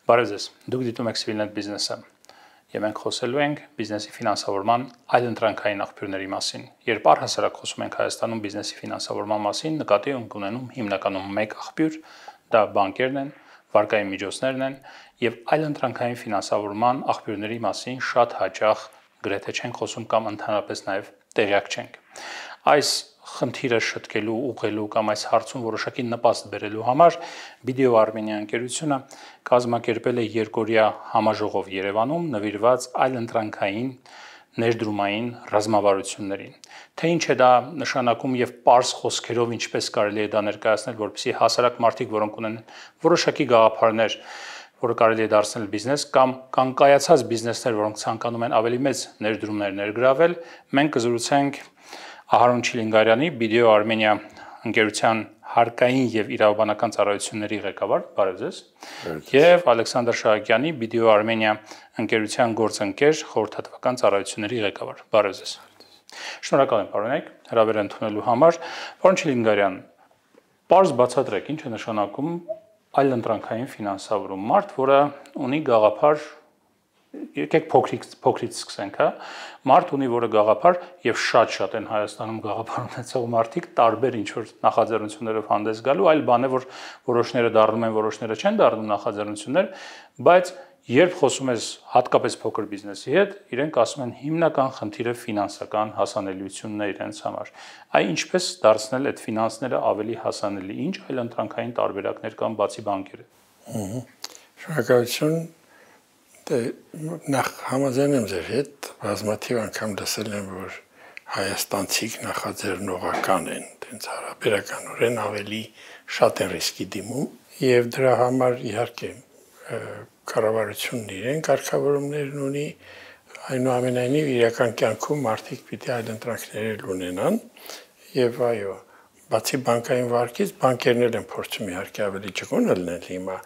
Բարև ձեզ, դուք դիտում եք Civilnet Business-ը եւ մենք խոսելու ենք բիզնեսի ֆինանսավորման այլընտրանքային աղբյուրների մասին։ Երբ առհասարակ խոսում ենք Հայաստանում բիզնեսի ֆինանսավորման մասին, նկատի ենք ունենում հիմնականում մեկ աղբյուր, դա բանկերն են, վարկային միջոցներն են եւ այլընտրանքային ֆինանսավորման աղբյուրների մասին շատ հաճախ գրեթե չենք խոսում կամ ընդհանրապես նաեւ տեղյակ չենք։ Այս խնդիրը շտկելու, ուղղելու կամ այս հարցում որոշակի նպաստ բերելու համար Video Armenia ընկերությունը կազմակերպել է երկօրյա համաժողով Երևանում նվիրված այլընտրանքային ներդրումային ռազմավարություններին։ Թե ինչ է դա նշանակում եւ պարզ խոսքերով ինչպես կարելի է դա ներկայացնել, որպեսզի հասարակ մարդիկ, որոնք ունեն որոշակի գաղափարներ, որը կարելի է դարձնել բիզնես կամ կայացած բիզնեսներ, որոնք ցանկանում են ավելի մեծ ներդրումներ ներգրավել, մենք կզրուցենք Ահարոն Չիլինգարյանի Video Armenia ընկերության հարկային եւ իրավաբանական ծառայությունների ղեկավար, բարև ձեզ, եւ Ալեքսանդր Շահակյանի Video Armenia ընկերության գործընկեր խորհրդատվական ծառայությունների ղեկավար, բարև ձեզ։ Շնորհակալ եմ, պարոնեք, հրավեր ընդունելու համար։ Պարոն Չիլինգարյան, պարզ բացատրեք, ինչ է նշանակում այլընտրանքային ֆինանսավորում, մարդ, որը ունի գաղափար, եկեք փոքրից սկսենք, հա, մարդ ունի, որը գաղափար եւ շատ են Հայաստանում գաղափար ունեցող մարդիկ տարբեր ինչ-որ նախաձեռնություններով հանդես գալու, այլ բան է, որ որոշները դառնում են, որոշները չեն դառնում նախաձեռնություններ, բայց երբ խոսում ես հատկապես փոքր բիզնեսի հետ, իրենք ասում են հիմնական խնդիրը ֆինանսական հասանելիությունն է իրենց համար։ Այ ինչպես դարձնել այդ ֆինանսները ավելի հասանելի, ինչ այլընտրանքային տարբերակներ կան բացի բանկերը։ Շնորհակալություն։ Նախ համաձայն եմ ձեր հետ, բազմաթիվ անգամ լսել եմ, որ հայաստանցիք նախաձեռնողական են, տենց հարաբերականորեն ավելի շատ են ռիսկի դիմում եւ դրա համար իհարկե կառավարությունն իրեն կարգավորումներն ունի, այնուամենայնիվ իրական կյանքում մարդիկ պիտի այլընտրանքներ ունենան եւ այո, բացի բանկային վարկից բանկերն են փորձում իհարկե ավելի ճկուն լինել հիմա,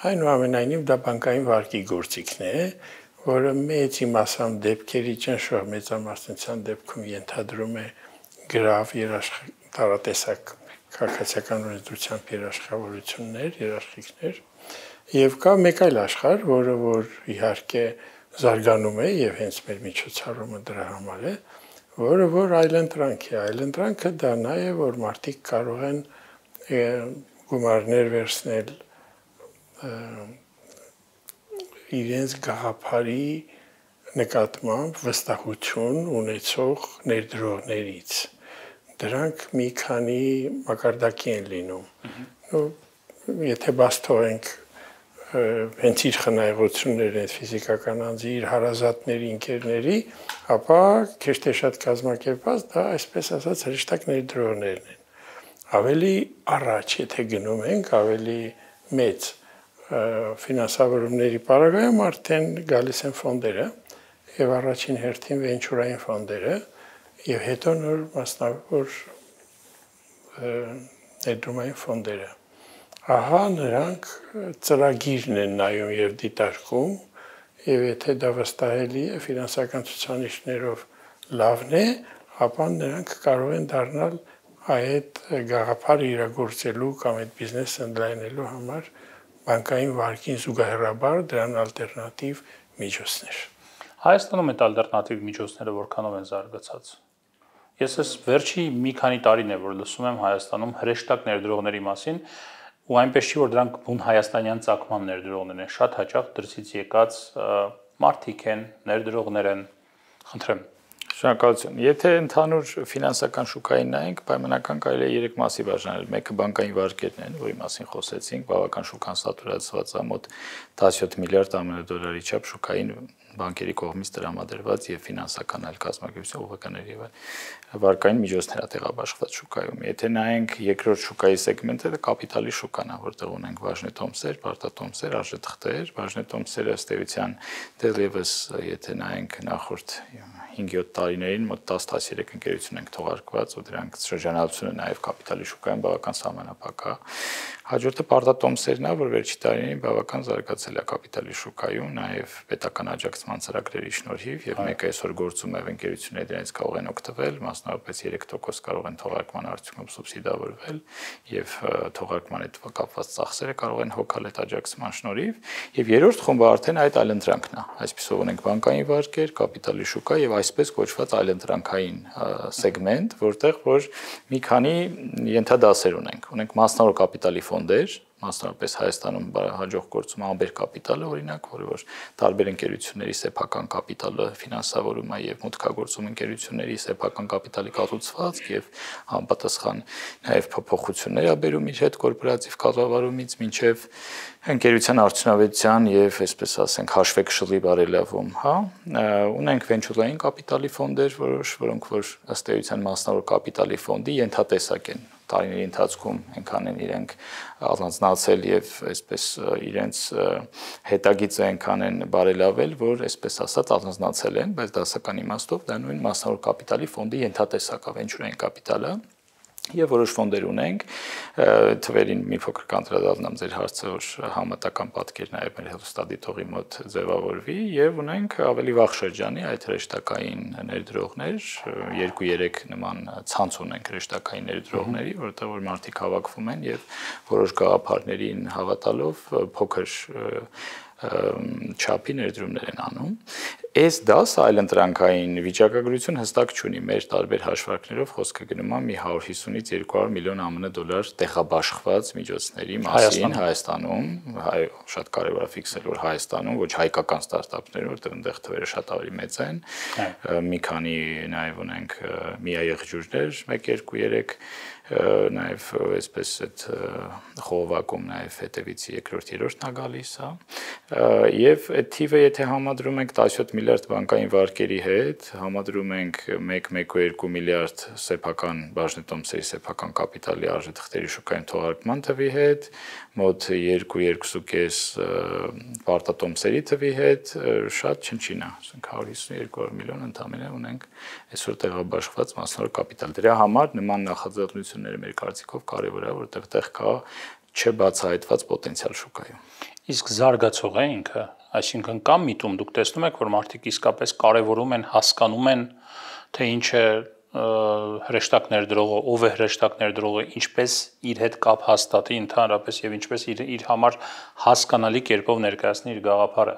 այնուամենայնիվ դա բանկային վարկի գործիքն է, որը մեծ իմաստով դեպքերի ճնշող մեծամասնության դեպքում ենթադրում է գրավ տարատեսակ քաղաքացիական օրենսդրությամբ երաշխավորություններ, երաշխիքներ եւ կա մեկ այլ աշխարհ, որը որ իհարկե զարգանում է եւ հենց մեր միջոցառումը դրա համար է, որը որ այլընտրանք է, այլընտրանքը դա նա է, որ մարդիկ կարող են գումարներ վերցնել իրենց գաղափարի նկատմամբ վստահություն ունեցող ներդրողներից։ Դրանք մի քանի մակարդակի են լինում։ Եթե բաց թողենք հենց իր խնայողությունները ֆիզիկական անձի իր հարազատների, ընկերների, ապա քիչ թե շատ կազմակերպած դա այսպես ասած հրեշտակ ներդրողներն են։ Ավելի առաջ, եթե գնում ենք, ավելի մեծ ֆինանսավորումների պարագայում արդեն գալիս են ֆոնդերը եւ առաջին հերթին վենչուրային ֆոնդերը եւ հետո նոր մասնավոր ներդրումային ֆոնդերը։ Ահա նրանք ծրագիրն են նայում եւ դիտարկում եւ եթե դա վստահելի է ֆինանսական ցուցանիշներով լավն է, ապա նրանք կարող են դառնալ այդ գաղափարը իրագործելու կամ այդ բիզնեսը ընդլայնելու համար բանկային վարկին զուգահեռաբար դրան ալտերնատիվ միջոցներ։ Հայաստանում այդ ալտերնատիվ միջոցները որքանով են զարգացած։ Ես ես վերջի մի քանի տարին է, որ լսում եմ Հայաստանում հրեշտակ ներդրողների մասին, ու այնպես չի, որ դրանք բուն հայաստանյան ծագման ներդրողներ են, շատ հաճախ դրսից եկած մարդիկ են, ներդրողներ են։ Խնդրեմ։ Շնորհակալություն։ Եթե ընդհանուր ֆինանսական շուկային նայենք, պայմանական կարելի է 3 մասի բաժանել։ Մեկը բանկային վարկերն են, որի մասին խոսեցինք, բավական շուկան սատուրացված է, մոտ 17 միլիարդ ԱՄՆ-դոլարի չափ շուկային բանկերի կողմից տրամադրված եւ ֆինանսական այլ կազմակերպության ուղղականներ եւ վարկային միջոցներ է տեղաբաշխված շուկայում։ Եթե նայենք երկրորդ շուկայի սեգմենտը, կապիտալի շուկան է, որտեղ ունենք բաժնետոմսեր, պարտատոմսեր, արժեթղթեր, բաժնետոմսերը ըստ էության դեռևս եթե նայենք նախորդ 5-7 տարիներին մոտ 10-13 ընկերություն ենք թողարկված, ու դրանք շրջանառությունը նաև կապիտալի շուկայում բավական սահմանափակ է։ Հաջորդը պարտատոմսերն է, որ վերջի տարիներին բավական զարգացել է կապիտալի շուկայում, նաև պետական աջակցման ծրագրերի շնորհիվ, եւ մեկը այսօր գործում է ընկերությունները դրանից կարող են օգտվել, մասնավորապես 3% կարող են թողարկման արդյունքում սուբսիդավորվել եւ թողարկման հետ կապված ծախսերը կարող են հոգալ այդ աջակցման շնորհիվ, եւ երրորդ խումբը արդեն այդ այլընտրանքն է, այսպեսով ունենք բանկային վարկեր, կապիտալի շուկա եւ այսպես կոչված այլընտրանքային սեգմենտ, որտեղ որ մի քանի ենթադասեր ունենք մասնավոր կապիտալի ֆոնդեր, մասնավորապես Հայաստանում հաջող գործում ամբեր կապիտալը, օրինակ, որը որ տարբեր ընկերությունների սեփական կապիտալը ֆինանսավորում է եւ մուտքագործում ընկերությունների սեփական կապիտալի կառուցվածք եւ համապատասխան նաեւ փոփոխություններ ա բերում իր հետ կորպորատիվ կառավարումից մինչեւ ընկերության արդյունավետության եւ այսպես ասենք հաշվեկշռի բարելավում, հա, ունենք վենչուրային կապիտալի ֆոնդեր, որոնք որ ըստ էության մասնավոր կապիտալի ֆոնդի ենթատեսակ են տարիների ընթացքում այնքան են իրենք առանձնացել եւ այսպես իրենց հետագիծը այնքան են բարելավել, որ այսպես ասած առանձնացել են, բայց դասական իմաստով դա նույն մասնավոր կապիտալի ֆոնդի ենթատեսակ է վենչուրային կապիտալը եւ որոշ ֆոնդեր ունենք, թվերին մի փոքր կանդրադառնամ ձեր հարցը, որ համատական պատկեր նաեւ մեր հեռուստադիտողի մոտ ձևավորվի եւ ունենք ավելի վաղ շրջանի այդ հրեշտակային ներդրողներ, 2-3 նման ցանց ունենք հրեշտակային ներդրողների, որտեղ որ մարդիկ հավաքվում են եւ որոշ գաղափարներին հավատալով փոքր չափի ներդրումներ են անում։ Այս դասը այլընտրանքային վիճակագրություն հստակ չունի, մեր տարբեր հաշվարկներով խոսքը գնում է մի 150-ից 200 միլիոն ԱՄՆ դոլար տեղաբաշխված միջոցների մասին Հայաստանում, շատ կարևոր է ֆիքսել, որ Հայաստանում, ոչ հայկական ստարտափներ, որտեղ այնտեղ թվերը շատ ավելի մեծ են, մի քանի նաև ունենք միաեղջյուրներ, 1-2-3 նաև այսպես այդ խողովակում նաև հետևից երկրորդ երրորդն է գալիս, հա, եւ այդ թիվը եթե համադրում ենք 17 միլիարդ բանկային վարկերի հետ, համադրում ենք 1-1.2 միլիարդ սեփական բաժնետոմսերի սեփական կապիտալի արժեթղթերի շուկայում թողարկման թվի հետ, մոտ 2-2.5 պարտատոմսերի թվի հետ, շատ չնչին է, ասենք 150-200 միլիոն ընդամենը ունենք այսօր տեղաբաշխված մասնավոր կապիտալ։ Դրա համար նման նախաձեռնությունները մեր կարծիքով կարևոր է, որտեղ տեղ կա չբացահայտված պոտենցիալ շուկայում։ Իսկ զարգացող է ինքը, այսինքն կամ միտում դուք տեսնում եք, որ մարդիկ իսկապես կարևորում են, հասկանում են, թե ինչ է հրեշտակ ներդրողը, ով է հրեշտակ ներդրողը, ինչպես իր հետ կապ հաստատի ընդհանրապես եւ ինչպես իր համար հասկանալի կերպով ներկայացնի իր գաղափարը։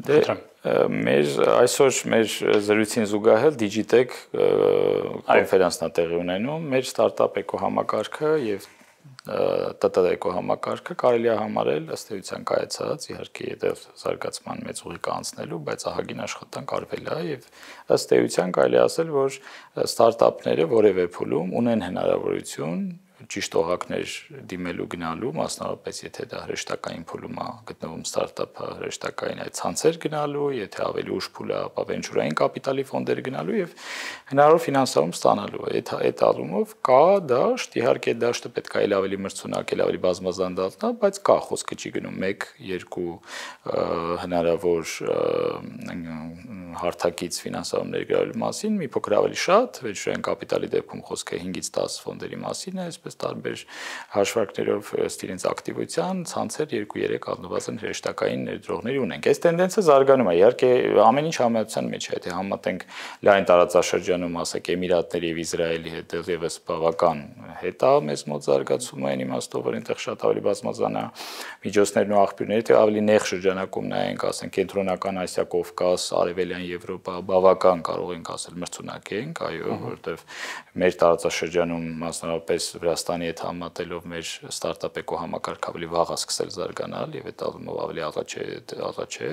Դե այսօր մեր զրույցին զուգահեռ Digitech կոնֆերանսն է տեղի ունենում, մեր ստարտափ էկոհամակարգը եւ ՏՏ էկոհամակարգը կարելի է համարել ըստ էության կայացած, իհարկե եթե զարգացման մեծ ուղի անցնելու, բայց ահագին աշխատանք արվել է եւ ըստ էության կարելի է ասել, որ ստարտափները որևէ փուլում ունեն հնարավորություն ճիշտ օղակներ դիմելու գնալու, մասնավորապես եթե դա հրեշտակային փուլում է գտնվում ստարտափը, հրեշտակային այդ ցանցեր գնալու, եթե ավելի ուշ փուլ է, ապա վենչուրային կապիտալի ֆոնդեր գնալու եւ հնարավոր ֆինանսավորում ստանալու։ Այդ առումով կա դաշտ, իհարկե դաշտը պետք է ավելի մրցունակ, ավելի բազմազան դառնա, բայց կա, խոսքը չի գնում 1-2 հնարավոր հարթակից ֆինանսավորումներ գրելու մասին, մի փոքր ավելի շատ, վենչուրային կապիտալի դեպքում խոսքը 5-ից 10 ֆոնդերի մասին է, այսպես տարբեր հաշվարկներով ըստ իրենց ակտիվության ցանցեր 2-3 առնվազն հրեշտակային ներդրողների ունենք։ Այս տենդենսը զարգանում է, իհարկե ամեն ինչ համացան մեջ է, եթե համատենք լայն տարածաշրջանում, ասենք Էմիրատների եւ Իսրայելի հետ դեռևս բավական հետա մեզ մոտ զարգացումը այն իմաստով, որ այնտեղ շատ ավելի բազմազան է միջոցներն ու աղբյուրները, թե ավելի նեղ շրջանակում նայենք, ասենք Կենտրոնական Ասիա, Կովկաս, Արևելյան Եվրոպա, բավական կարող ենք ասել մրցունակ ենք, այո, որովհետեւ մեր տարածաշրջանում մասնավորապես Վրաստանի հետ համատելով մեր ստարտափ էկոհամակարգը ավելի վաղ է սկսել զարգանալ եւ այդ առումով ավելի առաջ է։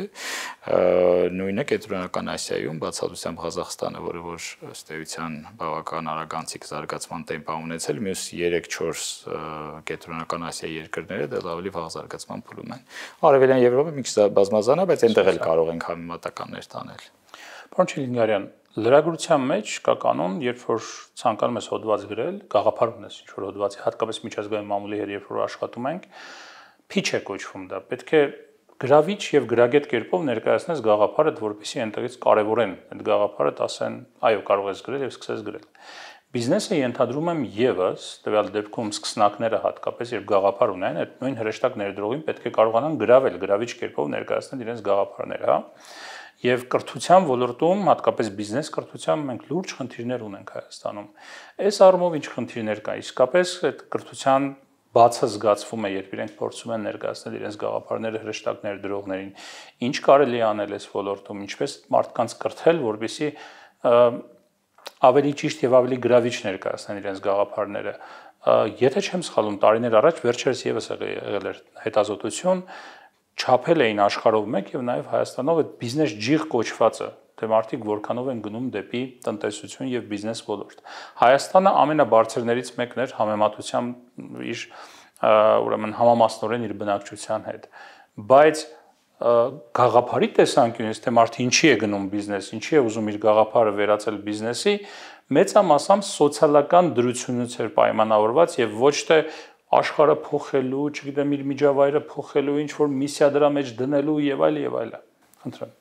Նույնը Կենտրոնական Ասիայում, բացառությամբ Ղազախստանը, որը որ ըստ էության բավական արագանցիկ զարգացման տեմպ է ունեցել, մյուս 3-4 Կենտրոնական Ասիայի երկրները դեռ ավելի վաղ զարգացման փուլում են։ Արևելյան Եվրոպա մի քիչ բազմազան է, բայց այնտեղ էլ կարող ենք համեմատականներ տանել։ Պարոն Չիլինգարյան, լրագրության մեջ կա կանոն, երբ որ ցանկանում ես հոդված գրել, գաղափար ունես ինչ-որ հոդվածի, հատկապես միջազգային մամուլի հետ երբ որ աշխատում ենք, pitch է կոչվում դա։ Պետք է գրավիչ եւ գրագետ կերպով ներկայացնես գաղափարը, որպեսզի այնտեղից կարևորեն այդ գաղափարը, ասեն, այո, կարող ես գրել եւ սկսես գրել։ Բիզնեսը ենթադրում եմ եւս, տվյալ դեպքում սկսնակները հատկապես երբ գաղափար ունեն, այդ նույն հրեշտակ ներդրողին պետք է կարողանան գրավել, գրավիչ կերպով ներկայացնել իրենց գաղափարները, հա։ Եվ կրթության ոլորտում, հատկապես բիզնես կրթության մենք լուրջ խնդիրներ ունենք Հայաստանում։ Այս առումով ինչ խնդիրներ կա։ Իսկապես այդ կրթության բացը զգացվում է, երբ իրենք փորձում են ներկայացնել իրենց գաղափարները հրեշտակ ներդրողներին։ Ինչ կարելի անել այս ոլորտում, ինչպես մարդկանց կրթել, որպեսզի ավելի ճիշտ եւ ավելի գրավիչ ներկայացնեն իրենց գաղափարները։ Եթե չեմ սխալվում, տարիներ առաջ վերջերս եւս եղել էր հետազոտություն, չափել էին աշխարհով մեկ եւ նաեւ Հայաստանով այդ բիզնես ջիղ կոչվածը, թե մարդիկ որքանով են գնում դեպի տնտեսություն եւ բիզնես ոլորտ։ Հայաստանը ամենաբարձրներից մեկն էր համեմատությամբ իր ուրեմն համամասնորեն իր բնակչության հետ, բայց գաղափարի տեսանկյունից, թե մարդը ինչի է գնում բիզնես, ինչի է ուզում իր գաղափարը վերածել բիզնեսի, մեծամասամբ սոցիալական դրությունից էր պայմանավորված եւ ոչ թե աշխարհը փոխելու, չգիտեմ, իր միջավայրը փոխելու, ինչ որ միսիա դրա մեջ դնելու եւ այլ եւ այլ։ Խնդրեմ։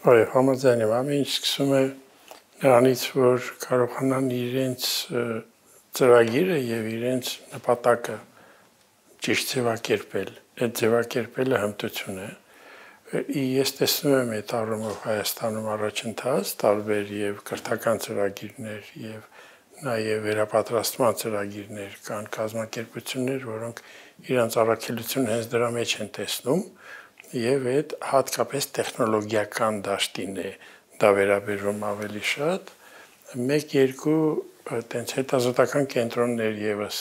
Այո, համաձայն եմ, ամեն ինչ սկսում է նրանից, որ կարողանան իրենց ծրագիրը եւ իրենց նպատակը ճիշտ ձևակերպել։ Այդ ձևակերպելը հմտություն է։ Ես տեսնում եմ այդ առումով Հայաստանում առաջընթաց, տարբեր եւ կրթական ծրագիրներ եւ նաեւ վերապատրաստման ծրագիրներ կան, կազմակերպություններ, որոնք իրենց առաքելությունը հենց դրա մեջ են տեսնում եւ այդ հատկապես տեխնոլոգիական դաշտին է դա վերաբերվում ավելի շատ։ 1-2 այդպես հետազոտական կենտրոններ եւս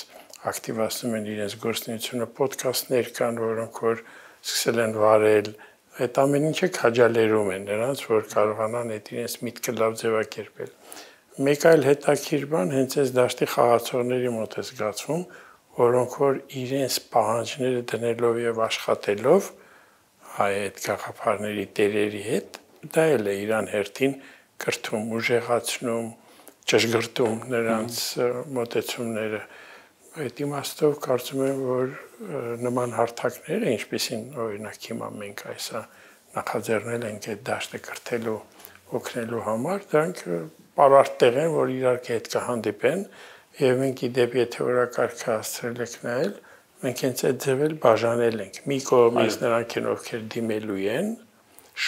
ակտիվացնում են իրենց գործունեությունը, ոդքասթներ կան, որոնք որ սկսել են վարել, այդ ամեն ինչը քաջալերում են նրանց, որ կարողանան այդ իրենց միտքը լավ ձևակերպել։ Մեկ այլ հետաքրքիր բան հենց այս դաշտի խաղացողների մոտ է զգացվում, որոնք որ իրենց պահանջները դնելով եւ աշխատելով այդ գաղափարների տերերի հետ, դա էլ է իրան հերթին կրթում, ուժեղացնում, ճշգրտում նրանց մոտեցումները։ Այդ իմաստով կարծում եմ, որ նման հարթակները, ինչպեսին օրինակ հիմա մենք այսա նախաձեռնել ենք այդ դաշտը կրթելու, օգնելու համար, դրանք պարարտ տեղ են, որ իրար հետ կհանդիպեն, եւ մենք իդեպ եթե օրակարգը հասցրել եք նայել, մենք հենց այդ ձևել բաժանել ենք։ Մի կողմից նրանք են, ովքեր դիմելու են,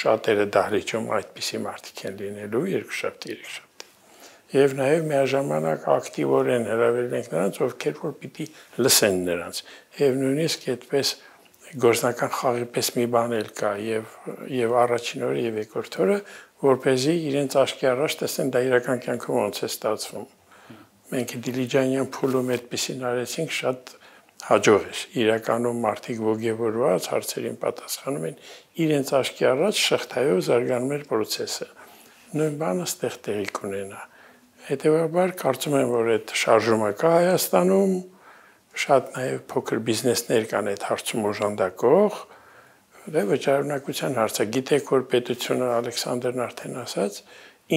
շատերը դահլիճում այդպիսի մարդիկ են լինելու, երկուշաբթի, երեքշաբթի։ Եվ նաև միաժամանակ ակտիվորեն հրավիրել ենք նրանց, ովքեր որ պիտի լսեն նրանց։ Եվ նույնիսկ այդպես գործնական խաղի պես մի բան էլ կա եւ առաջին օրը եւ երկրորդ օրը, որպեսզի իրենց աչքի առաջ տեսնեն դա իրական կյանքում ոնց է ստացվում։ Մենք դիլիջանյան փուլում այդպեսին արեցինք, շատ հաջող էր։ Իրականում մարդիկ ոգևորված հարցերին պատասխանում են իրենց աչքի առաջ շղթայով զարգանում էր process-ը։ Նույն բանը ստեղ տեղի կունենա։ Հետևաբար կարծում եմ, որ այդ շարժումը կա Հայաստանում, շատ նաև փոքր բիզնեսներ կան այդ հարցում օժանդակող, դա վճարունակության հարցը։ Գիտեք, որ պետությունը Ալեքսանդրն արդեն ասաց,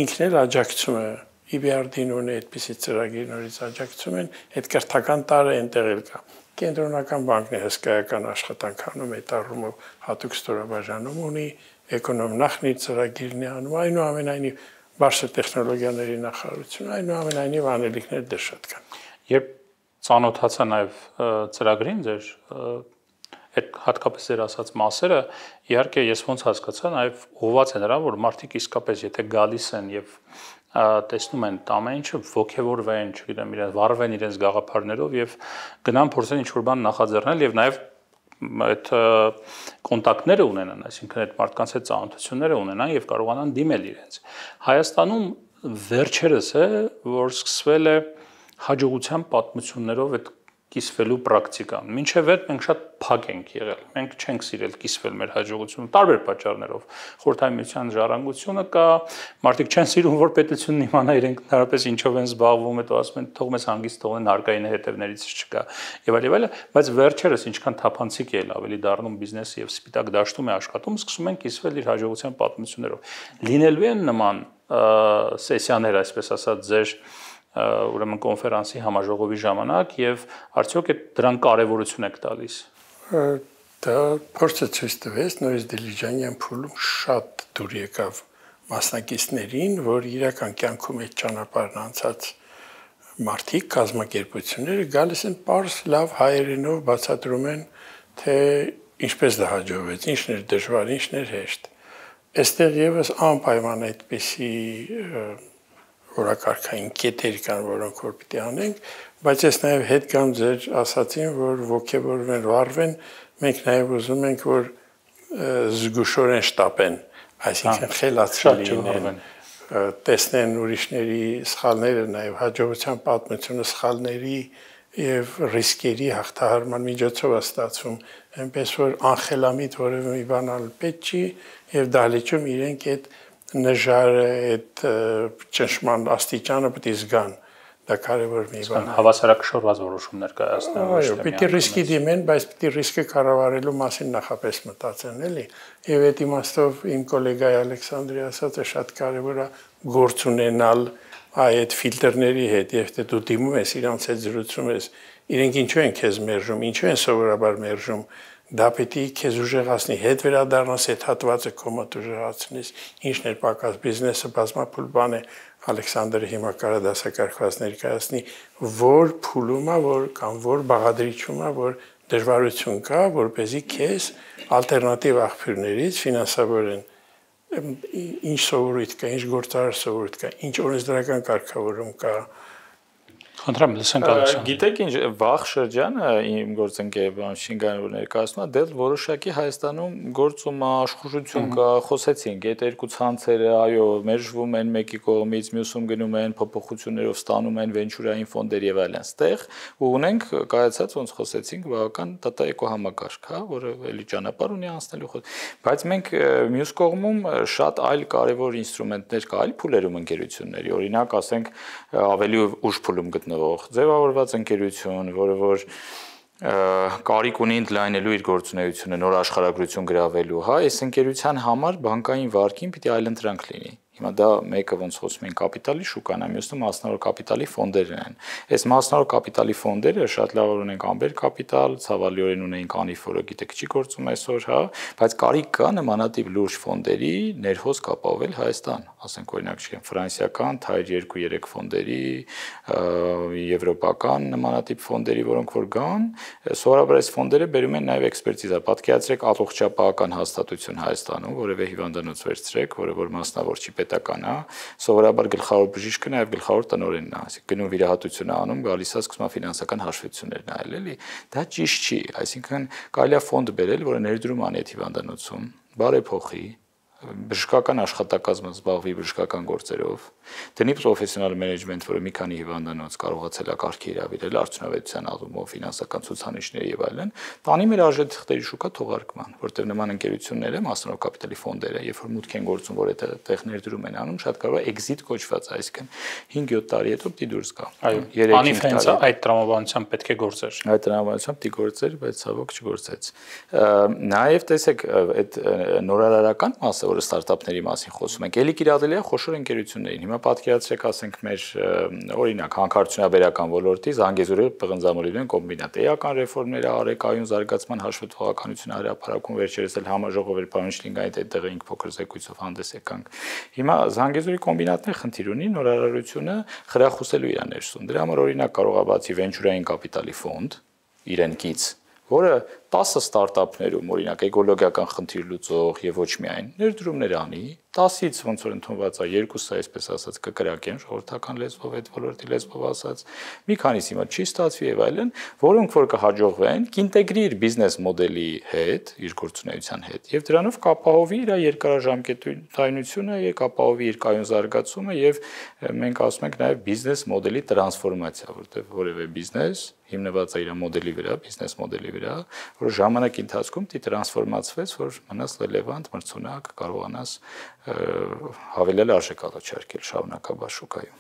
ինքն էլ աջակցում է EBRD-ն ունի այդպիսի ծրագիր նորից աջակցում են, այդ կրթական տարը այնտեղ էլ կա։ Կենտրոնական բանկն է հսկայական աշխատանք անում այդ առումով հատուկ ստորաբաժանում ունի, էկոնոմ նախնի ծրագիրն է անում, այնուամենայնիվ բարձր տեխնոլոգիաների նախարարություն, այնուամենայնիվ անելիքներ դեռ շատ կան։ Երբ ծանոթացա նաև ծրագրին ձեր այդ հատկապես ձեր ասած մասերը, իհարկե ես ոնց հասկացա, նաև ուղղված է նրան, որ մարդիկ իսկապես եթե գալիս են եւ տեսնում են ամեն ինչը ոգևորվեն, չգիտեմ, իրենց վառվեն իրենց գաղափարներով եւ գնան փորձեն ինչ-որ բան նախաձեռնել եւ նաեւ այդ կոնտակտները ունենան, այսինքն այդ մարդկանց հետ ծանոթությունները ունենան եւ կարողանան դիմել իրենց։ Հայաստանում վերջերս է, որ սկսվել է հաջողության պատմություններով այդ կիսվելու պրակտիկան։ Մինչև այդ մենք շատ փակ ենք եղել։ Մենք չենք սիրել կիսվել մեր հաջողությունը տարբեր պատճառներով։ Խորհրդային միության ժառանգությունը կա, մարդիկ չեն սիրում, որ պետությունն իմանա իրենք ընդհանրապես ինչով են զբաղվում, հետո ասում են թող մեզ հանգիստ թողեն հարկային հետևներից չկա եւ այլ, բայց վերջերս ինչքան թափանցիկ է ավելի դառնում բիզնեսը եւ սպիտակ դաշտում է աշխատում, սկսում են կիսվել իր հաջողության պատմություններով։ Լինելու են նման սեսիաներ, այսպես ասած, ձեր ուրեմն կոնֆերանսի համաժողովի ժամանակ եւ արդյոք այդ դրան կարեւորություն եք տալիս։ Դա փորձը ցույց տվեց նույնիսկ դիլիջանյան փուլում շատ դուր եկավ մասնակիցներին, որ իրական կյանքում այդ ճանապարհն անցած մարդիկ կազմակերպությունները գալիս են པարզ լավ հայերենով բացատրում են թե ինչպես դա հաջողվեց, ինչն էր դժվար, ինչն էր հեշտ։ Այստեղ եւս անպայման այդպիսի որակարգային կետեր կան, որոնք որ պիտի անենք, բայց ես նաեւ հետ կամ ձեր ասացին, որ ողջևորվեն, վառվեն, մենք նաեւ ուզում ենք, որ զգուշորեն շտապեն, այսինքն խելացի լինեն, տեսնեն ուրիշների սխալները, նաեւ հաջողության պատմությունը սխալների եւ ռիսկերի հաղթահարման միջոցով է ստացվում, այնպես որ անխելամիտ որևէ մի բան ալ պետք չի եւ դահլիճում իրենք այդ նժարը, այդ ճնշման աստիճանը պետք է զգան։ Դա կարևոր մի բան է։ Հավասարակշռված որոշումներ կայացնեն։ Այո, պիտի ռիսկի դիմեն, բայց պիտի ռիսկը կառավարելու մասին նախապես մտածեն, էլի։ Եվ այդ իմաստով իմ գոլեգայ Ալեքսանդրի ասածը շատ կարևոր է գործ ունենալ այդ ֆիլտրների հետ, եւ թե դու դիմում ես իրանց հետ զրուցում ես, իրենք ինչու են քեզ մերժում, ինչու են սովորաբար մերժում, դա պիտի քեզ ուժեղացնի, հետ վերադառնաս այդ հատվածը քո մոտ ուժեղացնես, ինչն է պակաս բիզնեսը բազմափուլ բան է, Ալեքսանդրը հիմա կարա դասակարգված ներկայացնի, որ փուլում է, որ կամ որ բաղադրիչում է, որ դժվարություն կա, որպեսզի քեզ ալտերնատիվ աղբյուրներից ֆինանսավորեն ինչ սովորույթ կա, ինչ գործարար սովորույթ կա, ինչ օրենսդրական կարգավորում կա։ Խնդրեմ, լսենք Ալեքսանդր։ Գիտեք ինչ, վաղ շրջանը իմ գործընկեր Շինգանյանը ներկայացնում է, դեռ որոշակի Հայաստանում գործում աշխուժություն կա, խոսեցինք, այդ երկու ցանցերը, այո, մերժվում են մեկի կողմից, մյուսում գնում են փոփոխություններով ստանում են վենչուրային ֆոնդեր եւ այլն։ Ստեղ ու ունենք կայացած ոնց խոսեցինք, բավական տտայեկո համակարգ, հա, որը էլի ճանապարհ ունի անցնելու խոս։ Բայց մենք մյուս կողմում շատ այլ կարևոր ինստրումենտներ կա, այլ փուլերում ընկերությունների, օրինակ, ասենք, ավելի ուշ փուլում գտնվող ձևավորված ընկերություն, որը որ կարիք ունի ընդլայնելու իր գործունեությունը, նոր աշխարհագրություն գրավելու, հա, այս ընկերության համար բանկային վարկին պիտի այլընտրանք լինի։ Հիմա դա մեկը ոնց խոսում են կապիտալի շուկան, մյուսը մասնավոր կապիտալի ֆոնդերն են։ Այս մասնավոր կապիտալի ֆոնդերը շատ լավ ունենք ամբեր կապիտալ, ցավալիորեն ունենք անիֆ, որը գիտեք չի գործում այսօր, հա, բայց կարիք կա նմանատիպ լուրջ ֆոնդերի ներհոսք ապահովել Հայաստան, ասենք օրինակ չգիտեմ ֆրանսիական, թայր 2-3 ֆոնդերի, եվրոպական նմանատիպ ֆոնդերի, որոնք որ գան, սովորաբար այս ֆոնդերը բերում են նաև էքսպերտիզա։ Պատկերացրեք առողջապահական հաստատություն Հայաստանում, որևէ հիվանդանոց վերցրեք, որը որ մասնավոր չի պետական է, սովորաբար գլխավոր բժիշկը նաև գլխավոր տնօրենն է, այսինքն գնում վիրահատություն է անում, գալիս է սկսում է ֆինանսական հաշվետվություններ նայել, էլի։ Դա ճիշտ չի, այսինքն կարելի է ֆոնդ բերել, որը ներդրում անի այդ հիվանդանոցում, բարեփոխի, բժշկական աշխատակազմը զբաղվի բժշկական գործերով, դնի պրոֆեսիոնալ մենեջմենտ, որը մի քանի հիվանդանոց կարողացել է կարգի հրավիրել արդյունավետության առումով, ֆինանսական ցուցանիշների եւ այլն, տանի մեր արժեթղթերի շուկա թողարկման, որտեղ նման ընկերությունները, մասնավոր կապիտալի ֆոնդերը, երբ որ մուտք են գործում, որ այդտեղ ներդրում են անում, շատ կարող է exit կոչված, այսինքն 5-7 տարի հետո պիտի դուրս գա։ Այո, անիվ հենց այդ տրամաբանությամբ պետք է գործեր։ Այդ տրամաբանությամբ պիտի գործեր, բայց ցավոք չգործեց։ Նաեւ տեսեք, այդ նորարարական մասը, որը ստարտափների մասին խոսում ենք, ելի կիրառելի է խոշոր ընկերություններին։ Հիմա պատկերացրեք, ասենք մեր օրինակ հանքարդյունաբերական ոլորտի Զանգեզուրի պղնձամոլիբդեն կոմբինատ էական ռեֆորմները արեկայուն զարգացման հաշվետվողականությունը հրապարակում վերջերս էլ համաժողով էր պարոն Շլինգային այդտեղ ինք փոքր զեկույցով հանդես եկանք։ Հիմա Զանգեզուրի կոմբինատն խնդիր ունի նորարարությունը խրախուսելու իր ներսում։ Դրա համար օրինակ կարող է բացի վենչուրային կապիտալի ֆոնդ իրեն կից, որը 10 ստարտափներում օրինակ էկոլոգիական խնդիր լուծող եւ ոչ միայն ներդրումներ անի, 10-ից ոնց որ ընդունված է 2-ը, այսպես ասած, կկրակեն ժողովրդական լեզվով, այդ ոլորտի լեզվով ասած, մի քանիսի մոտ չի ստացվի եւ այլն, որոնք որ կհաջողվեն, կինտեգրի իր բիզնես մոդելի հետ, իր գործունեության հետ եւ դրանով կապահովի իր երկարաժամկետությունը, կապահովի իր կայուն զարգացումը եւ մենք ասում ենք նաեւ բիզնես մոդելի տրանսֆորմացիա, որտեղ որևէ բիզնես հիմնված է իր մոդելի վրա, բիզնես մոդելի վրա, որ ժամանակի ընթացքում դի տրանսֆորմացվեց, որ մնաս ռելևանտ, մրցունակ, կարողանաս հավելել արժեք առաջարկել շարունակաբար շուկայում։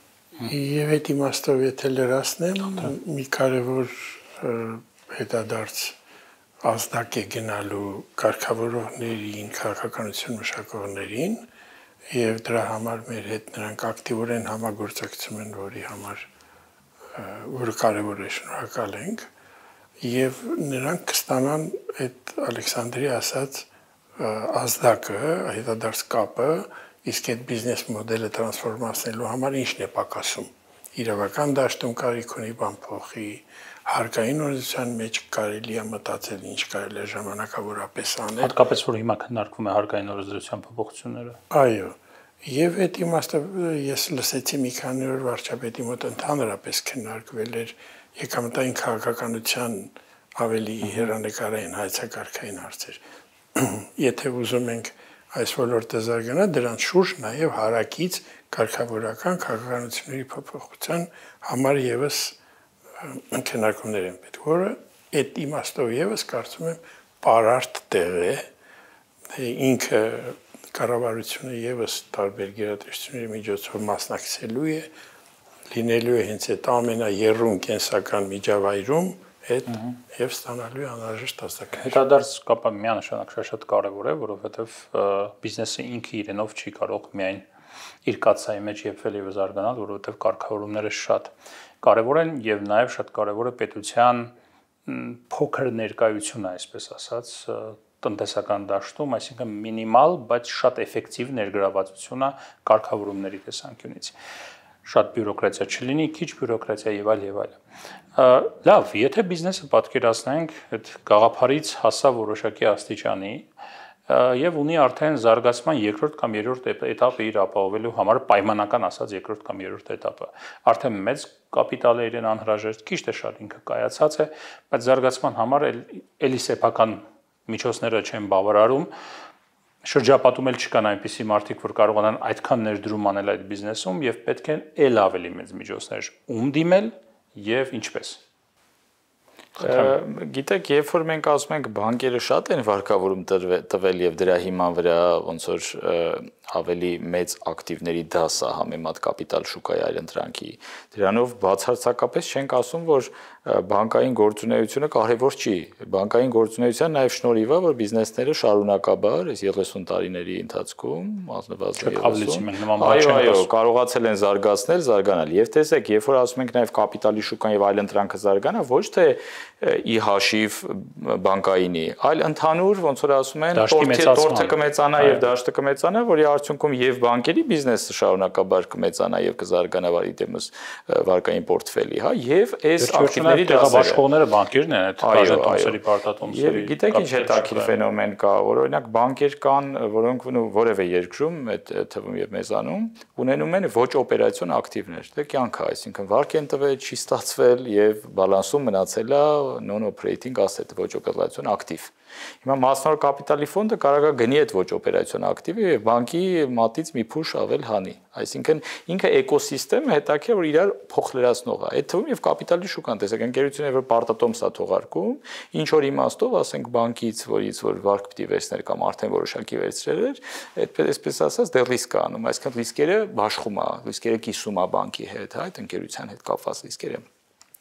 Եվ այդ իմաստով եթե լրացնեմ, մի կարևոր հետադարձ ազդակ է գնալու կարգավորողներին, քաղաքականություն մշակողներին, եւ դրա համար մեր հետ նրանք ակտիվորեն համագործակցում են, որի համար որը կարևոր է, շնորհակալ ենք, եւ նրանք կստանան այդ Ալեքսանդրի ասած ազդակը, հետադարձ կապը, իսկ այդ բիզնես մոդելը տրանսֆորմացնելու համար ինչն է պակասում։ Իրավական դաշտում կարիք ունի բան փոխի, հարկային օրենսդրության մեջ կարելի է մտածել ինչ կարելի է ժամանակավորապես անել։ Հատկապես որ հիմա քննարկվում է հարկային օրենսդրության փոփոխությունները։ Այո, եւ այդ իմաստը ես լսեցի մի քանի օր վարչապետի մոտ ընդհանրապես քննարկվել էր եկամտային քաղաքականության ավելի հերանեկարային հայցակարգային հարցեր։ Եթե ուզում ենք այս ոլորտը զարգանա, դրանց շուրջ նաեւ հարակից կարգավորական քաղաքականությունների փոփոխության համար եւս քննարկումներ են պետք, որը այդ իմաստով եւս կարծում եմ պարարտ տեղ է, ինքը կառավարությունը եւս տարբեր գերատեսչությունների միջոցով մասնակցելու է, լինելու է հենց այդ ամենաեռուն կենսական միջավայրում այդ եւ ստանալու անհրաժեշտ ազդակներ։ Հետադարձ կապը միանշանակ շատ կարևոր է, որովհետեւ բիզնեսը ինքը իրենով չի կարող միայն իր կացայի մեջ եփվել եւ զարգանալ, որովհետեւ կարգավորումները շատ կարևոր են եւ նաեւ շատ կարևոր է պետության փոքր ներկայությունը, այսպես ասած, տնտեսական դաշտում, այսինքն մինիմալ, բայց շատ էֆեկտիվ ներգրավվածությունը կարգավորումների տեսանկյունից։ Շատ բյուրոկրատիա չլինի, քիչ բյուրոկրատիա եւ այլ եւ այլ։ Լավ, եթե բիզնեսը պատկերացնենք, այդ գաղափարից հասավ որոշակի աստիճանի եւ ունի արդեն զարգացման երկրորդ կամ երրորդ этаպը իր ապահովելու համար պայմանական ասած երկրորդ կամ երրորդ этаպը։ Արդեն մեծ կապիտալ է իրեն անհրաժեշտ, քիչ թե շատ ինքը կայացած է, բայց զարգացման համար էլի սեփական միջոցները չեն բավարարում։ Շրջապատում էլ չկան այնպիսի մարդիկ, որ կարողանան այդքան ներդրում անել այդ բիզնեսում եւ պետք է էլ ավելի մեծ միջոցներ դիմել եւ ինչպես։ Գիտեք, երբ որ մենք ասում ենք բանկերը շատ են վարկավորում տվել եւ դրա հիման վրա ոնց որ ավելի մեծ ակտիվների դաս է համեմատ կապիտալ շուկայի այլընտրանքի, դրանով բացարձակապես չենք ասում, որ բանկային գործունեությունը կարևոր չի։ Բանկային գործունեության նաեւ շնորհիվ է, որ բիզնեսները շարունակաբար այս 30 տարիների ընթացքում ազնվազն 30 այո, կարողացել են զարգացնել, զարգանալ։ Եվ տեսեք, երբ որ ասում ենք նաեւ կապիտալի շուկան եւ այլընտրանքը զարգանա, ոչ թե ի հաշիվ բանկայինի, այլ ընդհանուր ոնց որ ասում են, տորթը կմեծանա եւ դաշտը կմեծանա, որի արդյունքում եւ բանկերի բիզնեսը շարունակաբար կմեծանա եւ կզարգանա դեմս վարկային պորտֆելի, հա, եւ այս ակտիվների տեղաբաշխողները բանկերն են, այդ բաժանտոմսերի պարտատոմսերի։ Եվ գիտեք ինչ հետաքրքիր ֆենոմեն կա, որ օրինակ բանկեր կան, որոնք որևէ երկրում, այդ թվում եւ մեզանում, ունենում են ոչ օպերացիոն ակտիվներ։ Դե կյանքը, այսինքն վարկ են տվել, չի ստացվել եւ բալանսում մնացել է non-operating asset, ոչ օպերացիոն ակտիվ։ Հիմա մասնավոր կապիտալի ֆոնդը կարող է գնի այդ ոչ օպերացիոն ակտիվը եւ բանկի մատից մի փուշ ավել հանի։ Այսինքն ինքը էկոսիստեմը հետաքրքիր որ իրար փոխլրացնող է։ Այդ թվում եւ կապիտալի շուկան, տեսեք, ընկերությունները որ պարտատոմս է թողարկում, ինչ որ իմաստով, ասենք բանկից, որից որ վարկ պիտի վերցներ կամ արդեն որոշակի վերցրել էր, այդպես ասած դեռ ռիսկ է անում, այսինքն ռիսկերը բաշխում է, ռիսկերը կիսում է բանկի հետ, հա, այդ ընկերության հետ կապված ռիսկերը։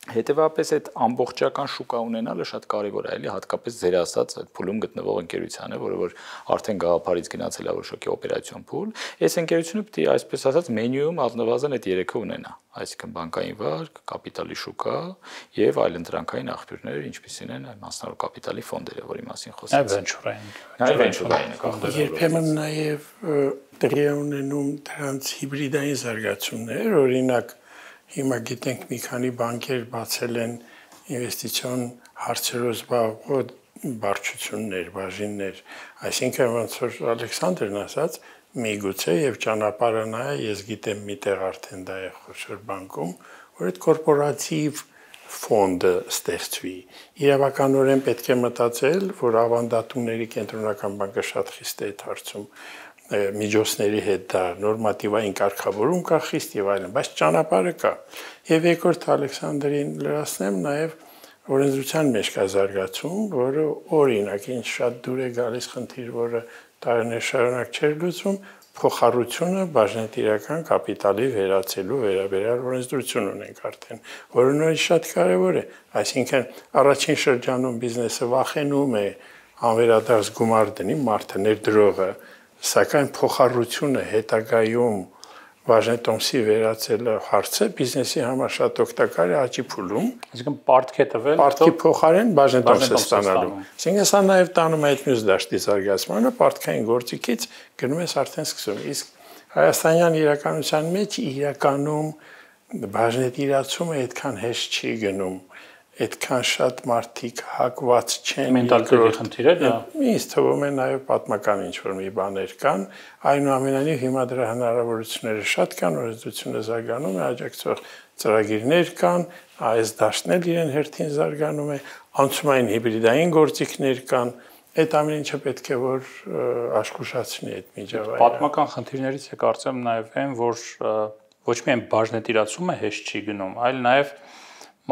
Հետևաբար այդ ամբողջական շուկա ունենալը շատ կարևոր է, էլի հատկապես ձեր ասած այդ փուլում գտնվող ընկերությանը, որը որ արդեն գաղափարից գնացել է որոշակի օպերացիոն փուլ, այս ընկերությունը պետք է այսպես ասած մենյուում առնվազն այդ երեքը ունենա, այսինքն բանկային վարկ, կապիտալի շուկա եւ այլընտրանքային աղբյուրներ, ինչպիսին են մասնավոր կապիտալի ֆոնդերը, որի մասին խոսեցինք։ Այո, վենչուրային։ Երբեմն նաեւ տեղի ունենում դրանց հիբրիդային զարգացումներ, օրինակ հիմա գիտենք մի քանի բանկեր բացել են ինվեստիցիոն հարցերով զբաղվող բարչություններ, բաժիններ, այսինքն ոնց որ Ալեքսանդրն ասաց, միգուցե եւ ճանապարհը նա է, ես գիտեմ միտեղ արդեն դա է խոշոր բանկում, որ այդ կորպորատիվ ֆոնդը ստեղծվի։ Իրավականորեն պետք է մտածել, որ ավանդատումների կենտրոնական բանկը շատ խիստ է այդ հարցում միջոցների հետ դա նորմատիվային կարգավորում կա խիստ եւ այլն, բայց ճանապարհը կա։ Եվ երկրորդ Ալեքսանդրին լրացնեմ նաեւ օրենսդրության մեջ կա զարգացում, որը օրինակ ինչ շատ դուր է գալիս խնդիր, որը տարիներ շարունակ չէր լուծվում, փոխառությունը բաժնետիրական կապիտալի վերացելու վերաբերյալ օրենսդրություն ունենք արդեն, որը նույնիսկ շատ կարեւոր է, այսինքն առաջին շրջանում բիզնեսը վախենում է անվերադարձ գումար դնի մարդը ներդրողը, սակայն փոխառությունը հետագայում բաժնետոմսի վերածելը հարցը բիզնեսի համար շատ օգտակար է աճի փուլում։ Այսինքն պարտք է տվել, պարտքի փոխարեն բաժնետոմս է ստանալու։ Այսինքն սա նաև տանում է այդ մյուս դաշտի զարգացմանը, պարտքային գործիքից գնում ես արդեն սկսում։ Իսկ հայաստանյան իրականության մեջ իրականում բաժնետիրացումը այդքան հեշտ չի գնում, այդքան շատ մարդիկ հակված չեն։ Մենտալիտետի խնդիր է դա։ Ինձ թվում է նաև պատմական ինչ-որ մի բաներ կան, այնուամենայնիվ հիմա դրա հնարավորությունները շատ կան, օրենսդրությունը զարգանում է, աջակցող ծրագիրներ կան, այս դաշտն էլ իրեն հերթին զարգանում է, անցումային հիբրիդային գործիքներ կան, այդ ամեն ինչը պետք է որ աշխուժացնի այդ միջավայրը։ Պատմական խնդիրներից է կարծեմ նաև այն, որ ոչ միայն բաժնետիրացումը հեշտ չի գնում, այլ նաև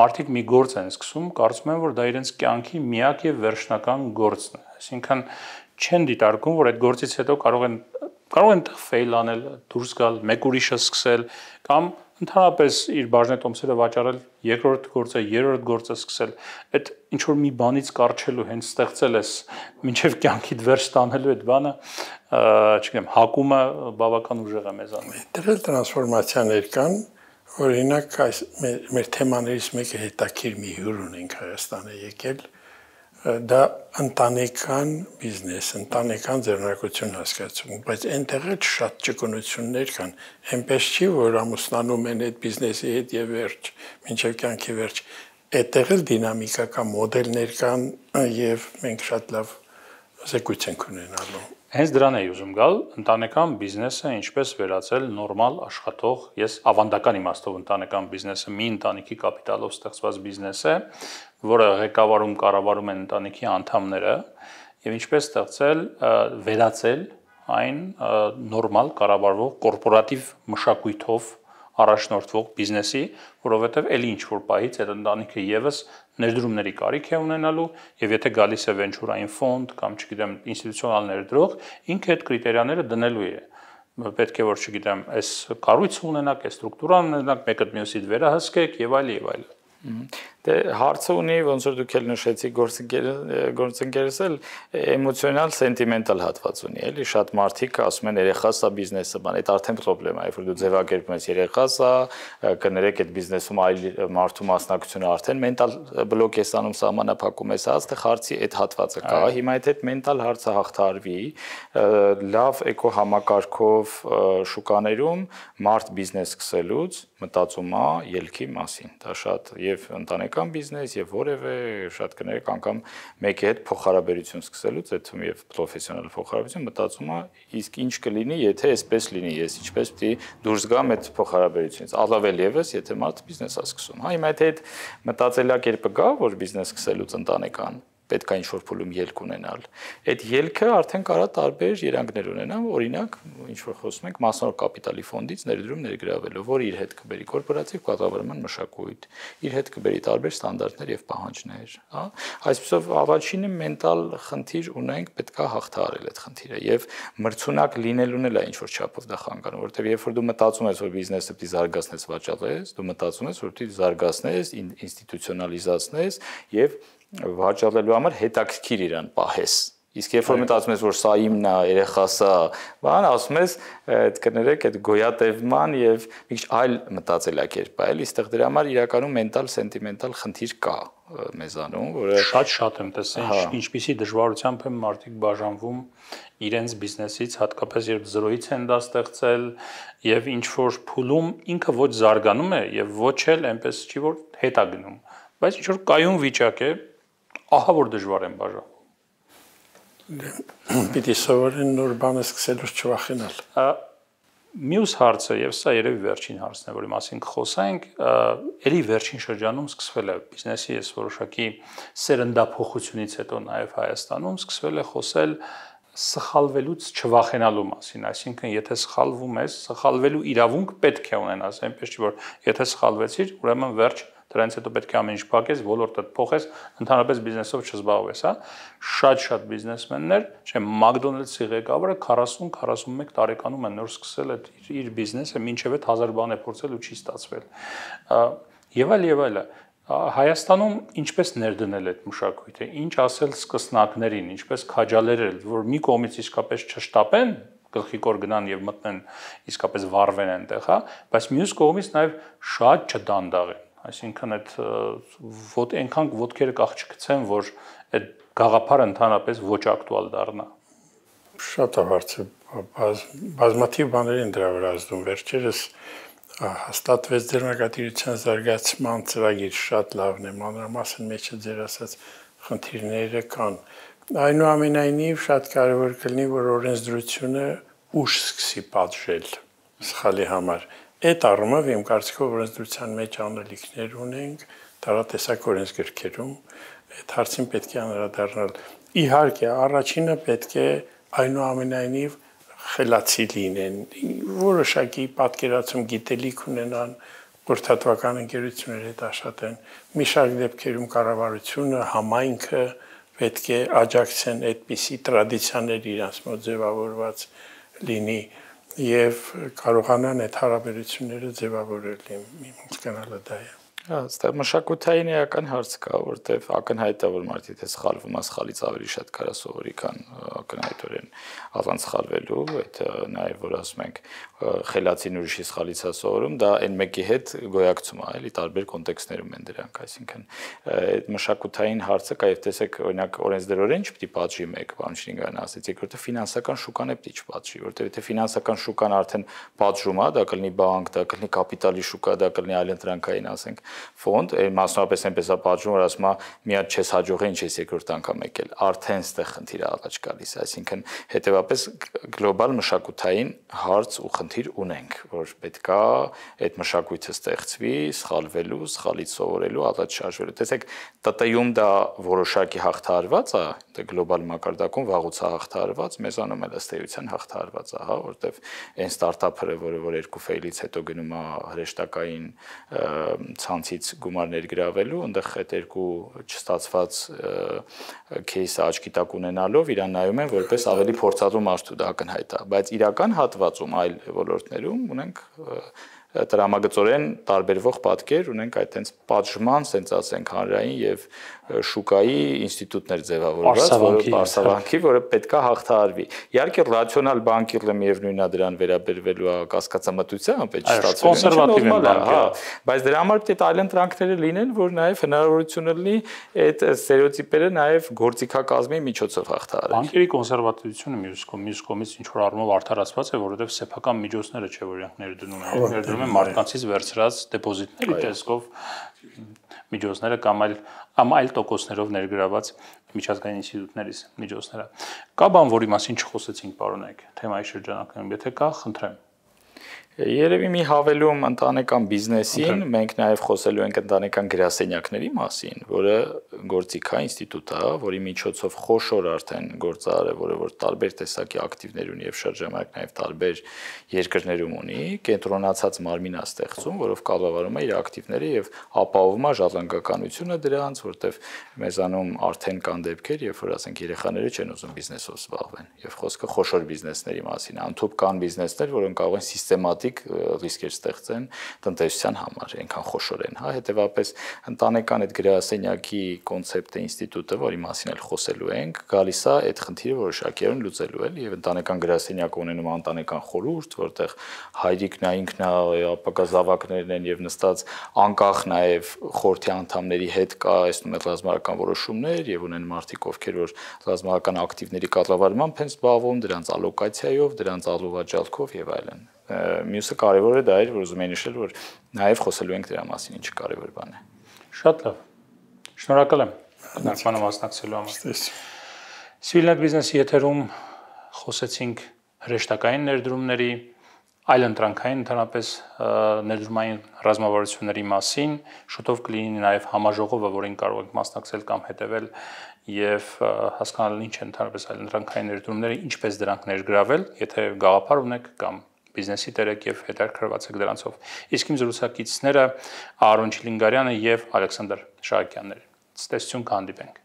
մարդիկ մի գործ են սկսում, կարծում են, որ դա իրենց կյանքի միակ եւ վերջնական գործն է։ Այսինքն չեն դիտարկում, որ այդ գործից հետո կարող են ֆեյլ անել, դուրս գալ, մեկ ուրիշը սկսել կամ ընդհանրապես իր բաժնետոմսերը վաճառել, երկրորդ գործը, երրորդ գործը սկսել։ Այդ ինչ որ մի բանից կարճելու, հենց ստեղծել ես, մինչև կյանքիդ վերջ տանելու այդ բանը, չգիտեմ, հակումը բավական ուժեղ է մեզանում։ Դրել տրանսֆորմացիաներ կան, օրինակ այս մեր թեմաներից մեկը հետաքրիր մի հյուր ունենք Հայաստանը եկել, դա ընտանեկան բիզնես, ընտանեկան ձեռնարկություն հասկացում, բայց այնտեղ էլ շատ ճկունություններ կան, այնպես չի, որ ամուսնանում են այդ բիզնեսի հետ եւ վերջ, մինչև կյանքի վերջ, այդտեղ էլ դինամիկական մոդելներ կան եւ մենք շատ լավ զեկույց ենք ունենալու։ Հենց դրան էի ուզում գալ, ընտանեկան բիզնեսը ինչպես վերածել նորմալ աշխատող, ես ավանդական իմաստով ընտանեկան բիզնեսը մի ընտանիքի կապիտալով ստեղծված բիզնես է, որը ղեկավարում կառավարում են ընտանիքի անդամները, եւ ինչպես ստեղծել, վերածել այն նորմալ կառավարվող կորպորատիվ մշակույթով առաջնորդվող բիզնեսի, որովհետև էլի ինչ-որ պահից այդ ընտանիքը եւս ներդրումների կարիք է ունենալու եւ եթե գալիս է վենչուրային ֆոնդ կամ չգիտեմ ինստիտուցիոնալ ներդրող, ինքը այդ կրիտերիաները դնելու է։ Պետք է որ չգիտեմ, այս կառույցը ունենաք, այս ստրուկտուրան ունենաք, մեկը մյուսից վերահսկեք եւ այլ եւ այլ։ Դե հարցը ունի, ոնց որ դուք էլ նշեցիք, գործընկերս էլ էմոցիոնալ, սենտիմենտալ հատված ունի, էլի շատ մարդիկ ասում են երեխա սա բիզնեսը, բան, այդ արդեն պրոբլեմա է, որ դու ձևակերպում ես երեխա սա, կներեք այդ բիզնեսում այլ մարդու մասնակցությունը արդեն մենտալ բլոկ ես անում, սահմանափակում ես, այստեղ հարցի այդ հատվածը կա, հիմա այդ մենտալ հարցը հաղթարվի, լավ էկո համակարգով շուկաներում մարդ բիզնես սկսելուց մտածում է ելքի մասին, դա շատ եւ ընտանեկան բիզնես եւ որևէ շատ կներեք անգամ մեկի հետ փոխհարաբերություն սկսելուց այդ թվում եւ պրոֆեսիոնալ փոխհարաբերություն մտածում է իսկ ինչ կլինի եթե այսպես լինի ես ինչպես պիտի դուրս գամ այդ փոխհարաբերությունից առավել եւս եթե մարդ բիզնես է սկսում հա հիմա եթե այդ մտածելակերպը կա որ բիզնես սկսելուց ընտանեկան պետք է ինչ-որ փուլում ելք ունենալ։ Այդ ելքը արդեն կարա տարբեր երանգներ ունենա, օրինակ, ինչ-որ խոսում ենք մասնավոր կապիտալի ֆոնդից ներդրում ներգրավելով, որը իր հետ կբերի կորպորատիվ կառավարման մշակույթ, իր հետ կբերի տարբեր ստանդարտներ եւ պահանջներ, հա։ Այսպեսով առաջինը մենտալ խնդիր ունենք, պետքա հաղթահարել այդ խնդիրը եւ մրցունակ լինելուն էլ է ինչ-որ չափով դա խանգարում, որովհետեւ երբ որ դու մտածում ես, որ բիզնեսը պիտի զարգացնես, վաճառես, դու մտածում ես, որ պիտի զարգացնես, ինստիտուցիոնալիզացնես եւ վաճառելու համար հետաքրքիր իրան պահես։ Իսկ երբ որ մտածում ես, որ սա իմն է, երեխա սա, բան, ասում ես, այդ կներեք, այդ գոյատևման եւ մի քիչ այլ մտածելակերպ է, էլի, այստեղ դրա համար իրականում մենտալ, սենտիմենտալ խնդիր կա մեզանում, որը շատ եմ տեսել, ինչպիսի դժվարությամբ են մարդիկ բաժանվում իրենց բիզնեսից, հատկապես երբ զրոյից են դա ստեղծել եւ ինչ որ փուլում ինքը ոչ զարգանում է եւ ոչ էլ այնպես չի որ հետ է գնում, բայց ինչ որ կայուն վիճակ է, ահա որ դժվար են բաժանվում։ Պիտի սովորեն նոր բանը սկսելուց չվախենալ։ Մյուս հարցը, եւ սա երևի վերջին հարցն է, որի մասին կխոսենք, ելի վերջին շրջանում սկսվել է բիզնեսի այս որոշակի սերնդափոխությունից հետո նաեւ Հայաստանում սկսվել է խոսել սխալվելուց չվախենալու մասին, այսինքն եթե սխալվում ես, սխալվելու իրավունք պետք է ունենաս, այնպես չի որ եթե սխալվեցիր, ուրեմն վերջ դրանից հետո պետք է ամեն ինչ փակես, ոլորտը փոխես, ընդհանրապես բիզնեսով չզբաղվես, հա։ Շատ բիզնեսմեններ, չէ, Մակդոնալդսի ղեկավարը 40-41 տարեկանում է նոր սկսել իր բիզնեսը, մինչև այդ 1000 բան է փորձել ու չի ստացվել։ Եվ այլ։ Հայաստանում ինչպես ներդնել այդ մշակույթը, ինչ ասել սկսնակներին, ինչպես քաջալերել, որ մի կողմից իսկապես չշտապեն, գլխիկոր գնան եւ մտնեն իսկապես վառվեն այնտեղ, հա, բայց մյուս կողմից նաեւ շատ չդանդաղ են, այսինքն այդ այնքան ոտքերը կախ չգցեն, որ այդ գաղափարը ընդհանրապես ոչ ակտուալ դառնա։ Շատ հարցը բազմաթիվ բաներ են դրա վրա ազդում, վերջերս հաստատվեց ձեռնարկատիրության զարգացման ծրագիր, շատ լավն է, մանրամասն մեջը ձեր ասած խնդիրները կան։ Այնուամենայնիվ շատ կարևոր կլինի, որ օրենսդրությունը ուշ սկսի պատժել սխալի համար։ Այդ առումով իմ կարծիքով օրենսդրության մեջ անելիքներ ունենք, տարատեսակ օրենսգրքերում, այդ հարցին պետք է անդրադառնալ։ Իհարկե, առաջինը պետք է այնուամենայնիվ խելացի լինեն, որոշակի պատկերացում գիտելիք ունենան, խորհրդատվական ընկերությունների հետ աշխատեն, մի շարք դեպքերում կառավարությունը, համայնքը պետք է աջակցեն այդպիսի տրադիցիաներ իրենց մոտ ձևավորված լինի եւ կարողանան այդ հարաբերությունները ձևավորել։ Իմ հասկանալը դա է։ Այստեղ մշակութային էական հարց կա, որտեվ ակնհայտ է, որ մարդը եթե սխալվում է, սխալից ավելի շատ կարա սովորի, քան ակնհայտորեն առանց սխալվելու, այդ նաև որ ասում ենք խելացին ուրիշի սխալից է սովորում, դա այն մեկի հետ գոյակցում է, էլի տարբեր կոնտեքստներում են դրանք, այսինքն այդ մշակութային հարցը կա եւ տեսեք, օրինակ օրենսդրորեն չպետք է պատժի մեկ, բան Շինգարյանը ասեց, երկրորդը ֆինանսական շուկան է պետք է չպատժի, որտեվ եթե ֆինանսական շուկան արդեն պատժում է, դա կլինի բանկ, դա կլինի կապիտալի շուկա, դա կլինի այլընտրանքային, ասենք ֆոնդ, մասնավորապես այնպես է պատժում, որ ասում է մի հատ չես հաջողի, ինչ ես երկրորդ անգամ եկել, արդեն ստեղ խնդիր առաջ գալիս, այսինքն հետեւաբար գլոբալ մշակութային հարց ու խնդիր ունենք, որ պետքա այդ մշակույթը ստեղծվի, սխալվելու, սխալից սովորելու, առաջ շարժվելու։ Տեսեք, ՏՏ-ում դա որոշակի հաղթահարված է, դա գլոբալ մակարդակում վաղուց է հաղթահարված, մեզանում էլ ըստ էության հաղթահարված է, հա, որտեվ այն ստարտափը, որ երկու ֆեյլից հետո գնում է հրեշտակային ցանցից գումար ներգրավելու, այնտեղ այդ երկու չստացված кейսը աչքի տակ ունենալով իրան նայում են որպես ավելի փորձառու մարդու, դա ակնհայտ է, բայց իրական հատվածում այլ ոլորտներում ունենք տրամագծորեն տարբերվող պատկեր, ունենք այդ տենց պատժման, ասենք ասենք հանրային եւ շուկայի ինստիտուտներ ձևավորված, որը բարձավանքի, որը պետքա հաղթահարվի։ Իհարկե ռացիոնալ բանկիրը միևնույնն է դրան վերաբերվելու է կասկածամտությամբ, այդ կոնսերվատիվ են բանկերը, բայց դրա համար պետք է այլընտրանքները լինեն, որ նաեւ հնարավորություն լինի այդ ստերեոտիպերը նաեւ գործիքակազմի միջոցով հաղթահարել։ Բանկերի կոնսերվատիվությունը մյուս կողմից ինչ որ առումով արդարացված է, որովհետեւ սեփական միջոցները չէ, որ իրենք ներդնում են մարդկանցից վերցրած դեպոզիտների տեսքով միջոցները կամ այլ տոկոսներով ներգրաված միջազգային ինստիտուտներից միջոցները։ Կա բան, որի մասին չխոսեցինք, պարոնայք, թեմայի շրջանակներում, եթե կա, խնդրեմ։ Երևի մի հավելում ընտանեկան բիզնեսին, մենք նաև խոսելու ենք ընտանեկան գրասենյակների մասին, որը գործիք է, ինստիտուտ է, որի միջոցով խոշոր արդեն գործարար է, որը որ տարբեր տեսակի ակտիվներ ունի եւ շրջանակ նաև տարբեր երկրներում ունի, կենտրոնացած մարմին է ստեղծում, որով կառավարում է իր ակտիվները եւ ապահովում է ժառանգականությունը դրանց, որտեվ մեզանում արդեն կան դեպքեր, երբ որ ասենք երեխաները չեն ուզում բիզնեսով զբաղվեն եւ խոսքը խոշոր բիզնեսների մասին է, անթուփ կան բիզնեսներ, որոնք կարող են սիստեմատիկ ռիսկեր ստեղծեն տնտեսության համար, այնքան խոշոր են, հա, հետեւաբար ընտանեկան այդ գրասենյակի կոնցեպտը, ինստիտուտը, որի մասին էլ խոսելու ենք, գալիս է այդ խնդիրը որոշակիորեն լուծելու էլ եւ ընտանեկան գրասենյակը ունենում է ընտանեկան խորհուրդ, որտեղ հայրիկն է, ինքն է, ապակա զավակներն են եւ նստած անկախ նաեւ խորհրդի անդամների հետ կայացնում են ռազմական որոշումներ եւ ունեն մարդիկ, ովքեր որ ռազմական ակտիվների կառավարմամբ են զբաղվում, դրանց ալոկացիայով, դրանց ալուվաճառքով եւ այլն։ Մյուսը կարևորը դա էր, որ ուզում եմ նշել, որ նաև խոսելու ենք դրա մասին, ինչը կարևոր բան է։ Շատ լավ։ Շնորհակալ եմ քննարկմանը մասնակցելու համար։ Civilnet Business-ի եթերում խոսեցինք հրեշտակային ներդրումների, այլընտրանքային ընդհանրապես ներդրումային ռազմավարությունների մասին, շուտով կլինի նաև համաժողովը, որին կարող եք մասնակցել կամ հետևել եւ հասկանալ ինչ են ընդհանրապես այլընտրանքային ներդրումները, ինչպես դրանք ներգրավել, եթե գաղափար ունեք կամ բիզնեսի տերեք եւ հետաքրքրված եք դրանցով։ Իսկ իմ զրուցակիցները Արոն Չիլինգարյանը եւ Ալեքսանդր Շահակյանն են։ Ցտեսություն կհանդիպենք։